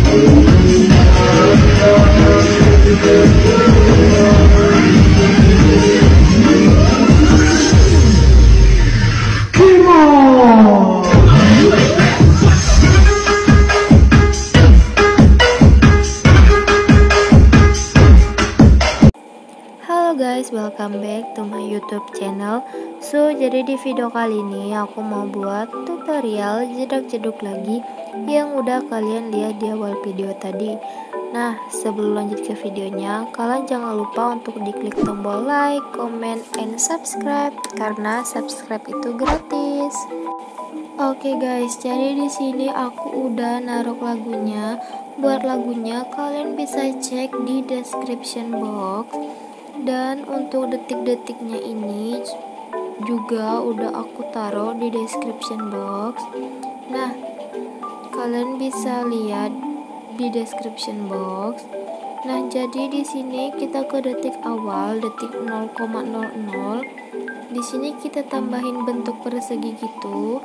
Halo guys, welcome back to my YouTube channel. So, jadi di video kali ini aku mau buat tutorial jedak-jeduk lagi yang udah kalian lihat di awal video tadi. Nah, sebelum lanjut ke videonya, kalian jangan lupa untuk diklik tombol like, comment, and subscribe karena subscribe itu gratis. Oke guys, jadi di sini aku udah naruh lagunya. Buat lagunya kalian bisa cek di description box. Dan untuk detik-detiknya ini juga udah aku taruh di description box. Nah, kalian bisa lihat di description box. Nah, jadi di sini kita ke detik awal, detik 0,00. Di sini kita tambahin bentuk persegi gitu.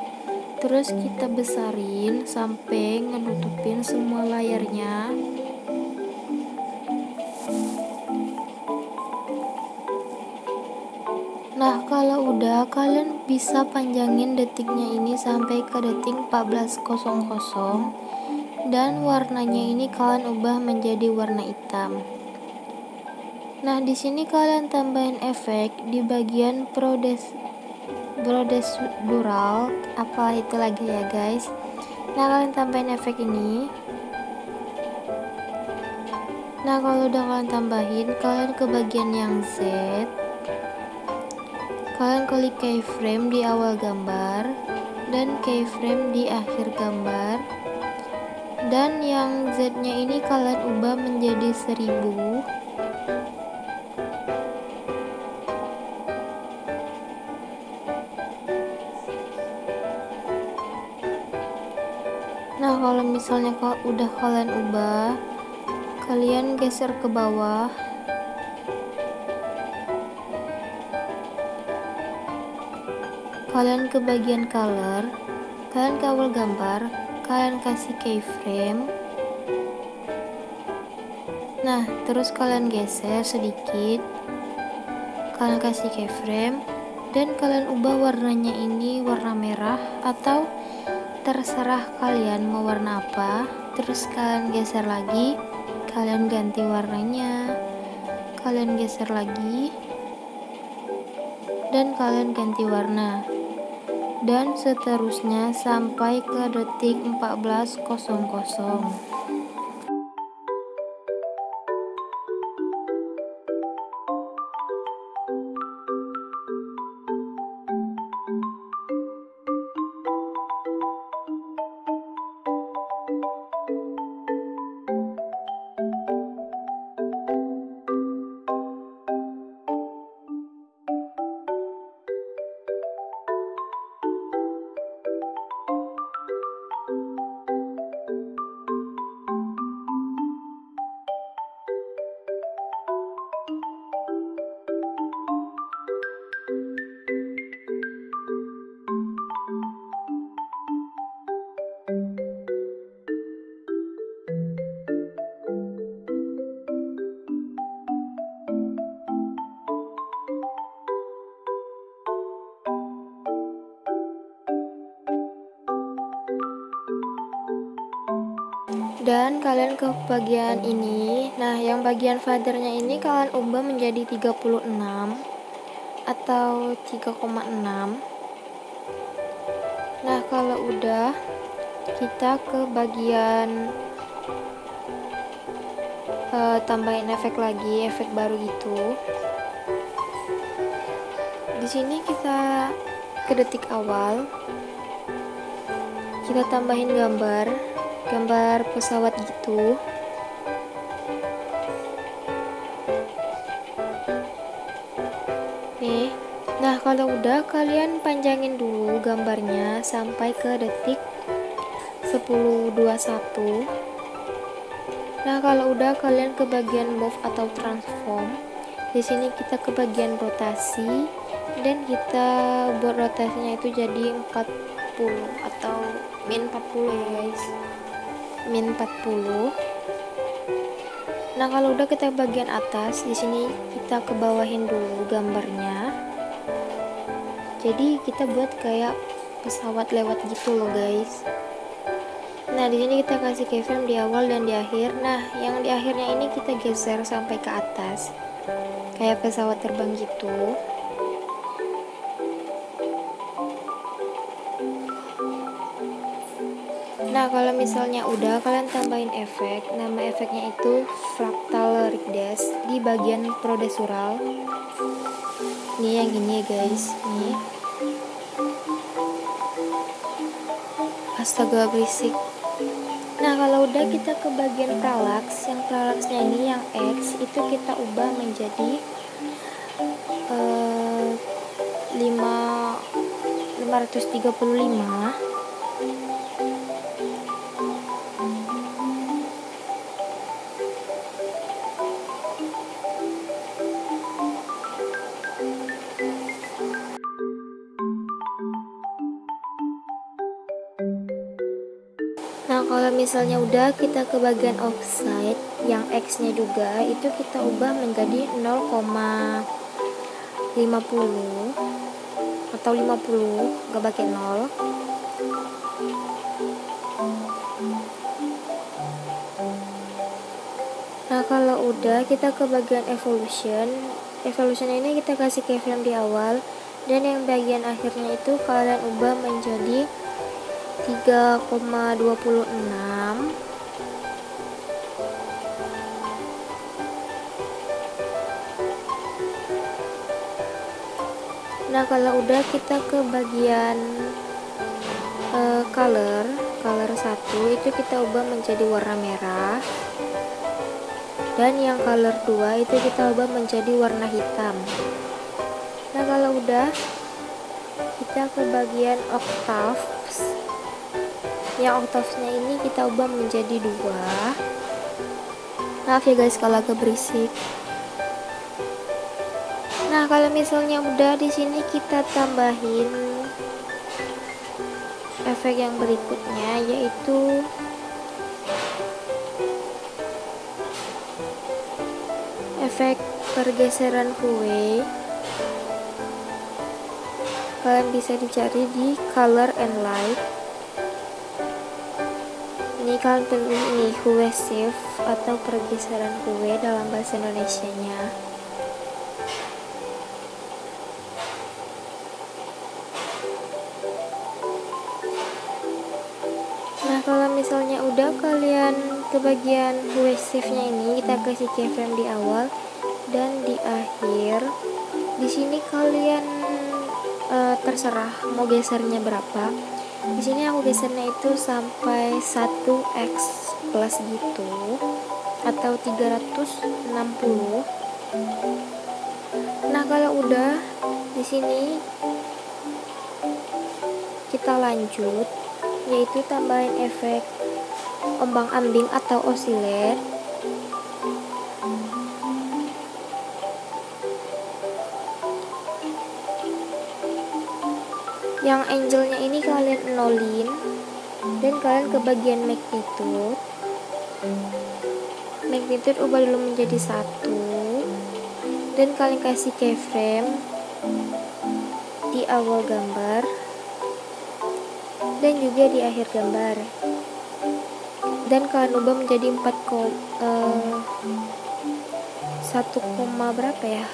Terus kita besarin sampai ngenutupin semua layarnya. Nah, kalau udah, kalian bisa panjangin detiknya ini sampai ke detik 14.00 dan warnanya ini kalian ubah menjadi warna hitam. Nah, di sini kalian tambahin efek di bagian procedural, apa itu lagi ya guys. Nah, kalian tambahin efek ini. Nah, kalau udah kalian tambahin, kalian ke bagian yang Z. Kalian klik keyframe di awal gambar dan keyframe di akhir gambar, dan yang Z nya ini kalian ubah menjadi 1000. Nah, kalau misalnya udah kalian ubah, kalian geser ke bawah. Kalian ke bagian color, kalian ke awal gambar, kalian kasih keyframe. Nah, terus kalian geser sedikit, kalian kasih keyframe, dan kalian ubah warnanya ini warna merah atau terserah kalian mau warna apa. Terus kalian geser lagi, kalian ganti warnanya, kalian geser lagi, dan kalian ganti warna. Dan seterusnya sampai ke detik 14.00. Dan kalian ke bagian ini. Nah, yang bagian fathernya ini kalian ubah menjadi 36 atau 3,6. Nah, kalau udah, kita ke bagian tambahin efek lagi, efek baru gitu. Di sini kita ke detik awal, kita tambahin gambar pesawat gitu. Nih, nah kalau udah kalian panjangin dulu gambarnya sampai ke detik 10.21. Nah, kalau udah kalian ke bagian move atau transform. Di sini kita ke bagian rotasi dan kita buat rotasinya itu jadi 40 atau min 40 ya guys. min 40. Nah, kalau udah kita bagian atas, di sini kita ke bawahin dulu gambarnya. Jadi kita buat kayak pesawat lewat gitu loh, guys. Nah, di sini kita kasih keyframe di awal dan di akhir. Nah, yang di akhirnya ini kita geser sampai ke atas. Kayak pesawat terbang gitu. Nah, kalau misalnya udah, kalian tambahin efek. Nama efeknya itu fractal regress di bagian procedural. Ini yang ini ya guys, nih. Astaga, berisik. Nah, kalau udah, kita ke bagian parallax. Yang parallaxnya ini yang X itu kita ubah menjadi 535. Nah, kalau misalnya udah, kita ke bagian offset yang X nya juga itu kita ubah menjadi 0,50 atau 50, gak pakai 0. Nah, kalau udah, kita ke bagian evolution. Evolution ini kita kasih keyframe di awal, dan yang bagian akhirnya itu kalian ubah menjadi 3,26. Nah, kalau udah, kita ke bagian color 1 itu kita ubah menjadi warna merah, dan yang color 2 itu kita ubah menjadi warna hitam. Nah, kalau udah, kita ke bagian octaves. Yang octavesnya ini kita ubah menjadi 2. Maaf ya guys kalau agak berisik. Nah, kalau misalnya udah, di sini kita tambahin efek yang berikutnya, yaitu efek pergeseran kue. Kalian bisa dicari di color and light. Ini kalian pilih ini kue shift atau pergeseran kue dalam bahasa Indonesianya. Nah, kalau misalnya udah, kalian ke bagian kue shift-nya ini kita kasih keyframe di awal dan di akhir. Di sini kalian terserah mau gesernya berapa. Di sini aku gesernya itu sampai 1x plus gitu atau 360. Nah, kalau udah, di sini kita lanjut, yaitu tambahin efek ombang-ambing atau oscillate. Yang angle-nya ini kalian nolin, dan kalian ke bagian magnitude. Magnitude ubah dulu menjadi 1, dan kalian kasih keyframe di awal gambar dan juga di akhir gambar, dan kalian ubah menjadi 1, berapa ya?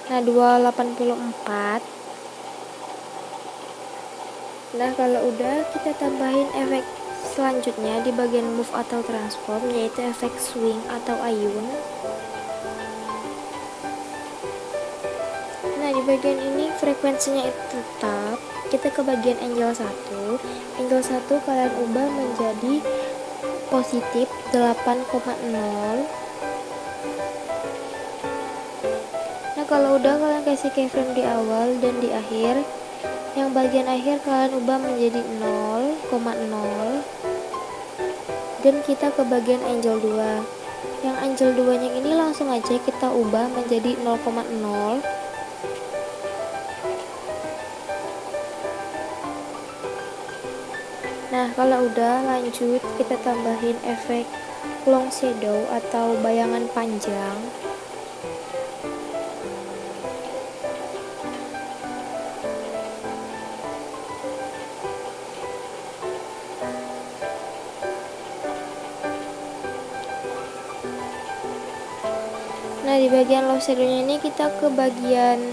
Nah, 284. Nah, kalau udah, kita tambahin efek selanjutnya di bagian move atau transform, yaitu efek swing atau ayun. Nah, di bagian ini frekuensinya itu tetap. Kita ke bagian angle 1. Angle 1 kalian ubah menjadi positif 8,0. Nah, kalau udah, kalian kasih keyframe di awal dan di akhir. Yang bagian akhir kalian ubah menjadi 0,0, dan kita ke bagian angle 2. Yang angle 2 nya ini langsung aja kita ubah menjadi 0,0. Nah, kalau udah lanjut, kita tambahin efek long shadow atau bayangan panjang. Nah, di bagian long shadow-nya ini kita ke bagian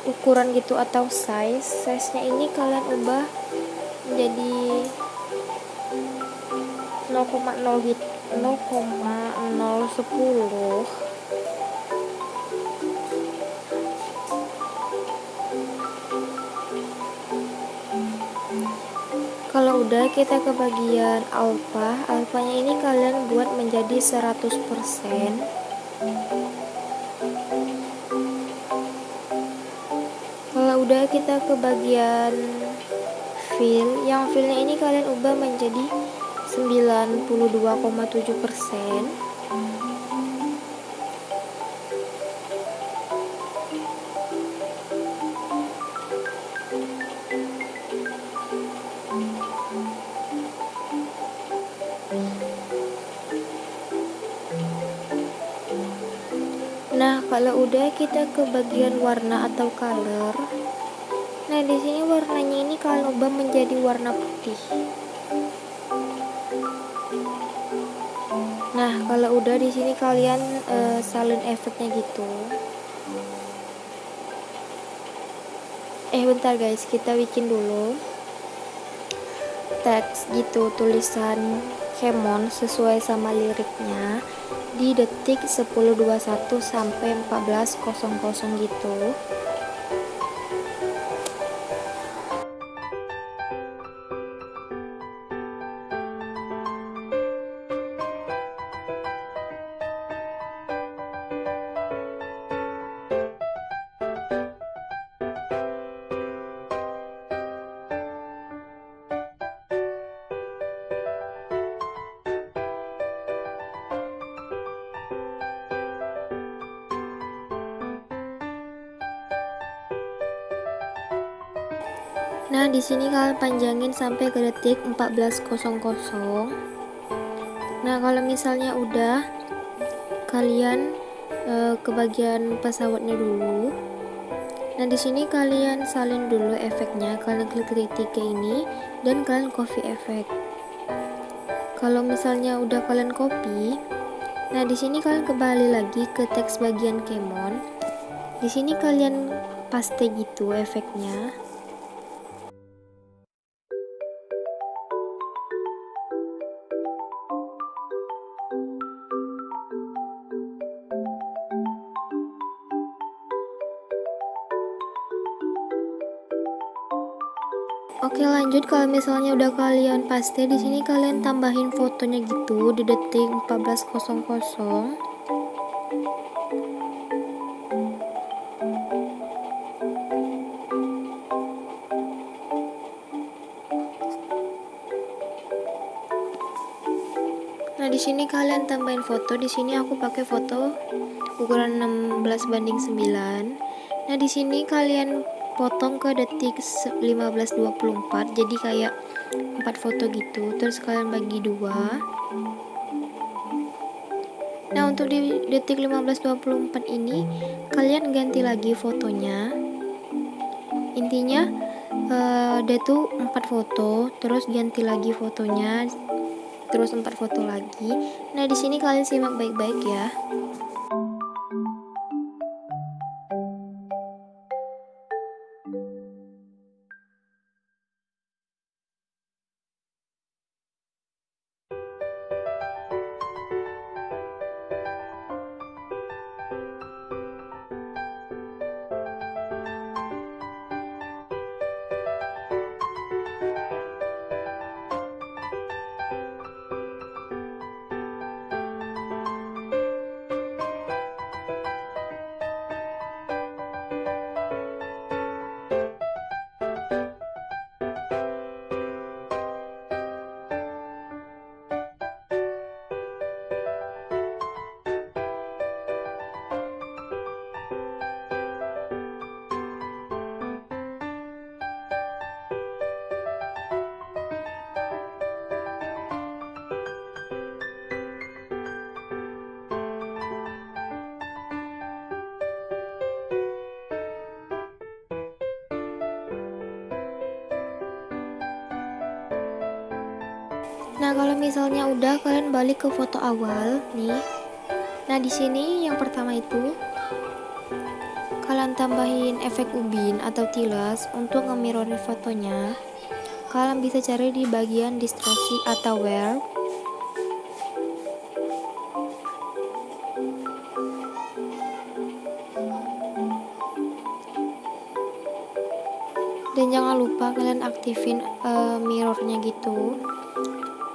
ukuran gitu atau size-nya ini kalian ubah menjadi 0,0 gitu, 0,010. Kalau udah, kita ke bagian alpha-nya ini kalian buat menjadi 100%. Kalau udah, kita ke bagian fill, yang fillnya ini kalian ubah menjadi 92,7%. Nah, kalau udah, kita ke bagian warna atau color. Nah, di sini warnanya ini kalian ubah menjadi warna putih. Nah, kalau udah, di sini kalian salin efeknya gitu. Bentar guys, kita bikin dulu teks gitu, tulisan Kemon sesuai sama liriknya di detik 10.21 sampai 14.00 gitu. Nah, di sini kalian panjangin sampai ke detik 14.00. Nah, kalau misalnya udah, kalian ke bagian pesawatnya dulu. Nah, di sini kalian salin dulu efeknya, kalian klik titik ke ini dan kalian copy efek. Kalau misalnya udah kalian copy, nah di sini kalian kembali lagi ke teks bagian Kemon. Di sini kalian paste gitu efeknya. Oke, lanjut. Kalau misalnya udah kalian paste, di sini kalian tambahin fotonya gitu di detik 14.00. Nah, di sini kalian tambahin foto. Di sini aku pakai foto ukuran 16:9. Nah, di sini kalian potong ke detik 15.24, jadi kayak 4 foto gitu, terus kalian bagi 2. Nah, untuk di detik 15.24 ini kalian ganti lagi fotonya. Intinya dia tuh 4 foto, terus ganti lagi fotonya, terus 4 foto lagi. Nah, di sini kalian simak baik-baik ya. Nah, kalau misalnya udah, kalian balik ke foto awal nih. Nah, di sini yang pertama itu kalian tambahin efek ubin atau tilas untuk nge-mirrorin fotonya. Kalian bisa cari di bagian distorsi atau wear. Dan jangan lupa kalian aktifin mirrornya gitu.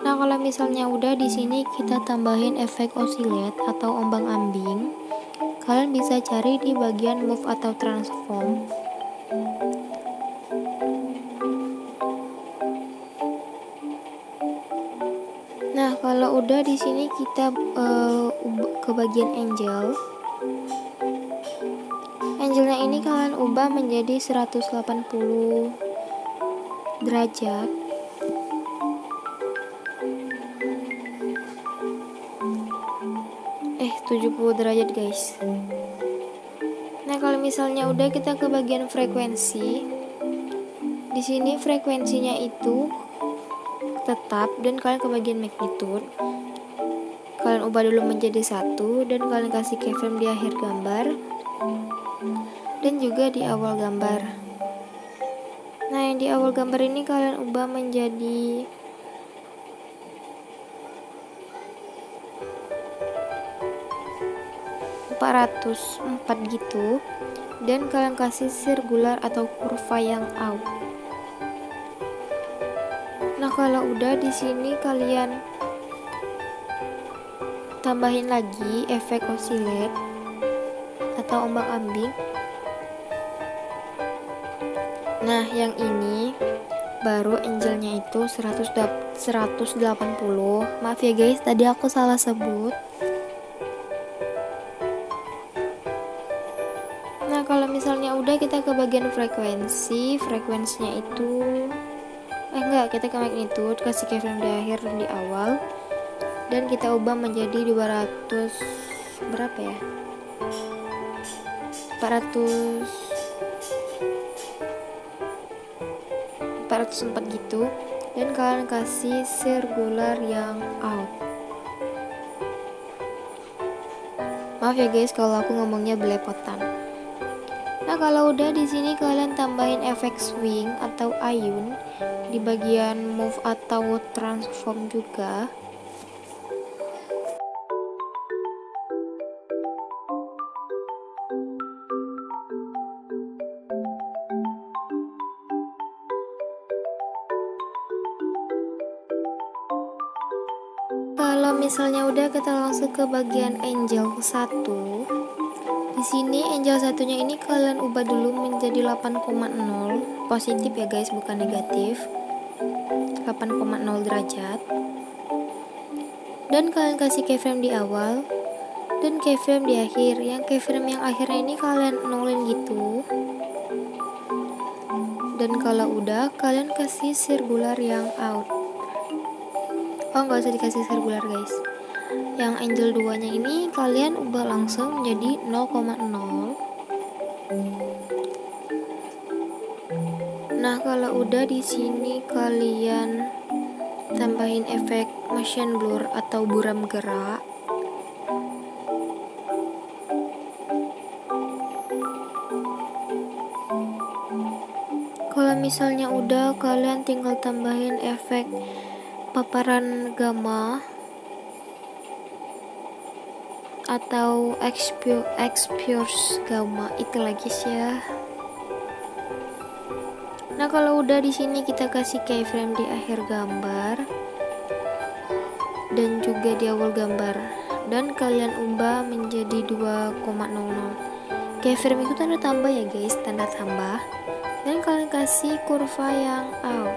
Nah, kalau misalnya udah, di sini kita tambahin efek oscillate atau ombang-ambing. Kalian bisa cari di bagian move atau transform. Nah, kalau udah, di sini kita ke bagian angel. Angelnya ini kalian ubah menjadi 180 derajat. 70 derajat guys. Nah, kalau misalnya udah, kita ke bagian frekuensi. Di sini frekuensinya itu tetap, dan kalian ke bagian magnitude. Kalian ubah dulu menjadi 1, dan kalian kasih keyframe di akhir gambar dan juga di awal gambar. Nah, yang di awal gambar ini kalian ubah menjadi 404 gitu, dan kalian kasih sirkular atau kurva yang out. Nah, kalau udah, di sini kalian tambahin lagi efek oscillate atau ombang-ambing. Nah, yang ini baru angelnya itu 180. Maaf ya guys, tadi aku salah sebut. Nah, kalau misalnya udah, kita ke bagian frekuensi. Frekuensinya itu kita ke magnitude, kasih keyframe di akhir dan di awal, dan kita ubah menjadi 200 berapa ya, 404 gitu, dan kalian kasih circular yang out. Maaf ya guys kalau aku ngomongnya belepotan. Nah, kalau udah, di sini kalian tambahin efek swing atau ayun di bagian move atau transform juga. Kalau misalnya udah, kita langsung ke bagian angel 1. Di sini angel satunya ini kalian ubah dulu menjadi 8,0 positif ya guys, bukan negatif. 8,0 derajat. Dan kalian kasih keyframe di awal dan keyframe di akhir. Yang keyframe yang akhirnya ini kalian nolin gitu. Dan kalau udah, kalian kasih circular yang out. Nggak usah dikasih circular guys. Yang angel 2 nya ini kalian ubah langsung menjadi 0,0. Nah, kalau udah, di sini kalian tambahin efek motion blur atau buram gerak. Kalau misalnya udah, kalian tinggal tambahin efek paparan gamma atau expose gamma itu lagi sih ya. Nah, kalau udah, di sini kita kasih keyframe di akhir gambar dan juga di awal gambar, dan kalian ubah menjadi 2,00. Keyframe itu tanda tambah ya guys, tanda tambah, dan kalian kasih kurva yang out.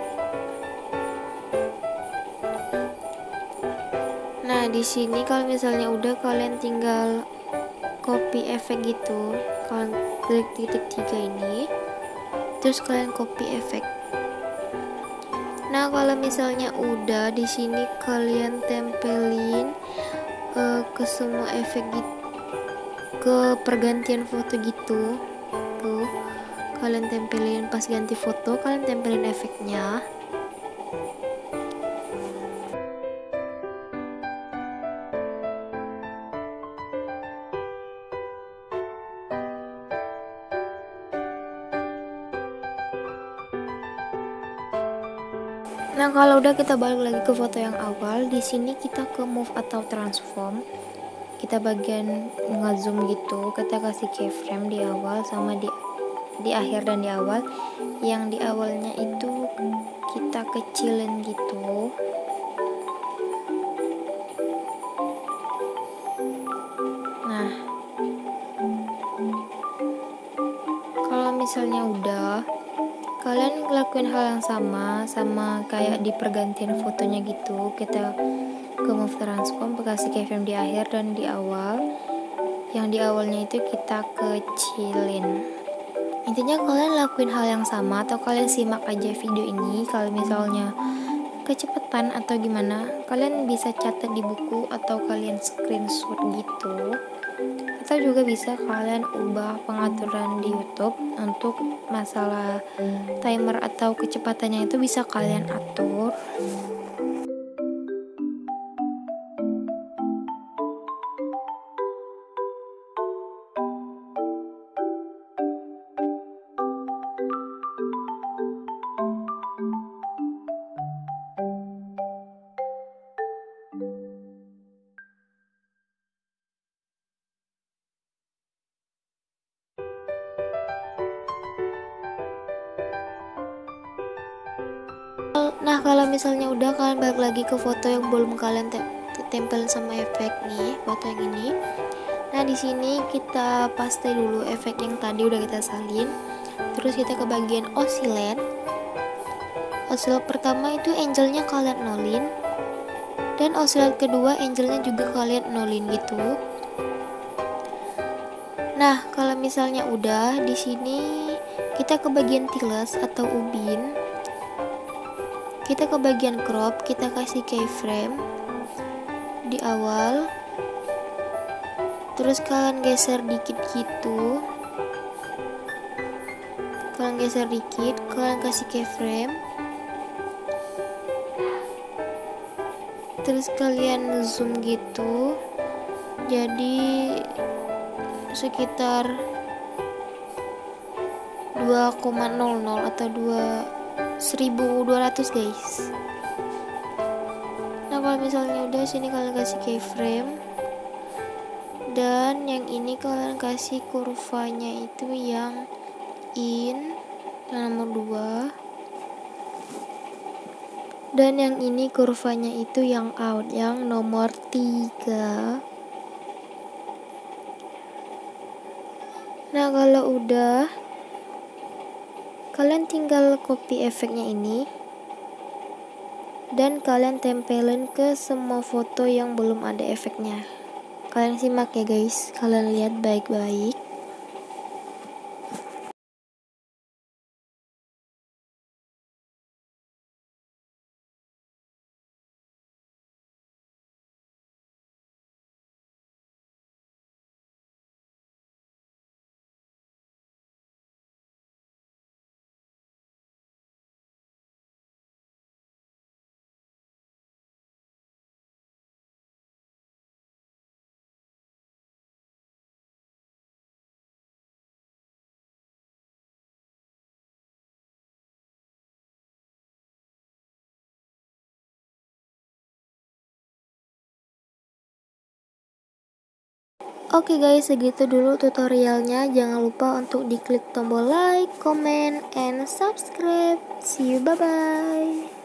Nah, di sini kalau misalnya udah, kalian tinggal copy efek gitu. Kalian klik titik 3 ini, terus kalian copy efek. Nah, kalau misalnya udah, di sini kalian tempelin ke semua efek gitu, ke pergantian foto gitu. Tuh, kalian tempelin pas ganti foto, kalian tempelin efeknya. Nah, kalau udah kita balik lagi ke foto yang awal. Di sini kita ke move atau transform. Kita bagian ngezoom gitu, kita kasih keyframe di awal sama di akhir dan di awal. Yang di awalnya itu kita kecilin gitu. Nah, kalau misalnya udah, kalian ngelakuin hal yang sama kayak di pergantian fotonya gitu. Kita ke move transform, kasih keyframe di akhir dan di awal. Yang di awalnya itu kita kecilin. Intinya kalian lakuin hal yang sama atau kalian simak aja video ini. Kalau misalnya kecepatan atau gimana, kalian bisa catat di buku atau kalian screenshot gitu. Atau juga bisa kalian ubah pengaturan di YouTube untuk masalah timer atau kecepatannya itu bisa kalian atur. Nah, kalau misalnya udah, kalian balik lagi ke foto yang belum kalian tempelin sama efek nih, foto yang ini. Nah, di sini kita paste dulu efek yang tadi udah kita salin. Terus kita ke bagian oscillate. Oscillate pertama itu angelnya kalian nolin, dan oscillate kedua angelnya juga kalian nolin gitu. Nah, kalau misalnya udah, di sini kita ke bagian tiles atau ubin. Kita ke bagian crop, kita kasih keyframe di awal. Terus kalian geser dikit gitu. Kalian geser dikit, kalian kasih keyframe. Terus kalian zoom gitu. Jadi sekitar 2,00 atau 1200 guys. Nah, kalau misalnya udah, sini kalian kasih keyframe, dan yang ini kalian kasih kurvanya itu yang in, yang nomor 2, dan yang ini kurvanya itu yang out, yang nomor 3. Nah, kalau udah, kalian tinggal copy efeknya ini dan kalian tempelin ke semua foto yang belum ada efeknya. Kalian simak ya guys, kalian lihat baik-baik. Oke guys, segitu dulu tutorialnya. Jangan lupa untuk diklik tombol like, comment, and subscribe. See you, bye-bye.